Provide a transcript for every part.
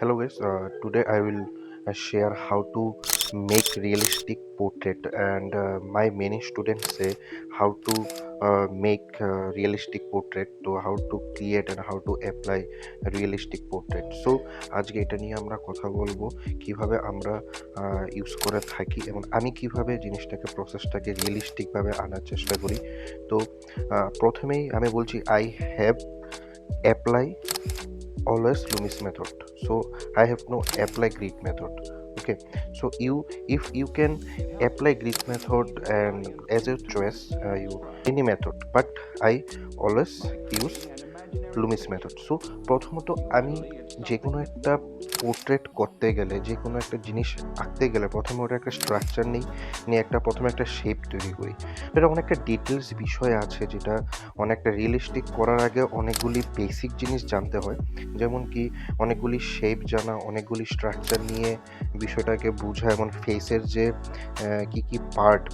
Hello guys, today I will share how to make realistic portrait and my many students say how to make realistic portrait to how to create and how to apply a realistic portrait. So আজকে এটা নিয়ে আমরা কথা বলবো কিভাবে আমরা use করে থাকি এবং আমি কিভাবে জিনিসটাকে প্রসেসটাকে রিয়েলিস্টিক ভাবে আনার চেষ্টা করি। তো প্রথমেই আমি বলছি I have apply always Loomis method. So I have no apply grid method. Okay, so if you can apply grid method and as a choice you any method, but I always use Lummis method. So প্রথমত আমি যে কোনো একটা portrait করতে গেলে যে কোনো একটা জিনিস আঁকতে গেলে প্রথমে ওটা একটা স্ট্রাকচার নিয়ে প্রথমে একটা শেপ তৈরি করি। এটা অনেকটা ডিটেলস বিষয় আছে যেটা অনেকটা রিয়েলিস্টিক করার আগে অনেকগুলি বেসিক জিনিস জানতে হয়, যেমন কি অনেকগুলি শেপ জানা, অনেকগুলি স্ট্রাকচার নিয়ে বিষয়টাকে বোঝা, এবং ফেসের যে কি কি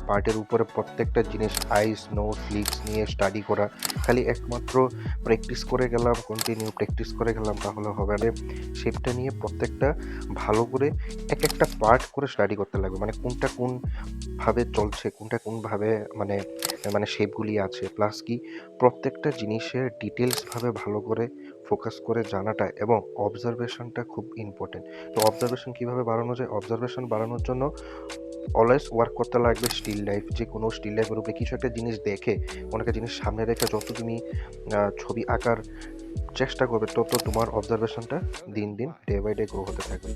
পার্টের উপরে প্রত্যেকটা জিনিস আইস নোজ লিপস নিয়ে স্টাডি করা। খালি একমাত্র প্র্যাকটিস করে গেলাম, কন্টিনিউ প্র্যাকটিস করে গেলাম তাহলে হবে না। শেপটা নিয়ে প্রত্যেকটা ভালো করে একটা পার্ট করে স্টাডি করতে লাগবে, মানে কোনটা কোন ভাবে চলছে, কোনটা কোনভাবে মানে মানে শেপগুলি আছে, প্লাস কি প্রত্যেকটা জিনিসের ডিটেলসভাবে ভালো করে ফোকাস করে জানাটা এবং অবজারভেশনটা খুব ইম্পর্টেন্ট। তো অবজারভেশন কীভাবে বাড়ানো যায়? অবজারভেশন বাড়ানোর জন্য অলওয়েজ ওয়ার্ক করতে লাগবে স্টিল লাইফ। যে কোনো স্টিল লাইফের উপরে কিছু একটা জিনিস দেখে, কোনো একটা জিনিস সামনে রেখে যত তুমি ছবি আঁকার চেষ্টা করবে তত তোমার অবজারভেশনটা দিন দিন ডে বাই ডে গ্রো হতে থাকবে।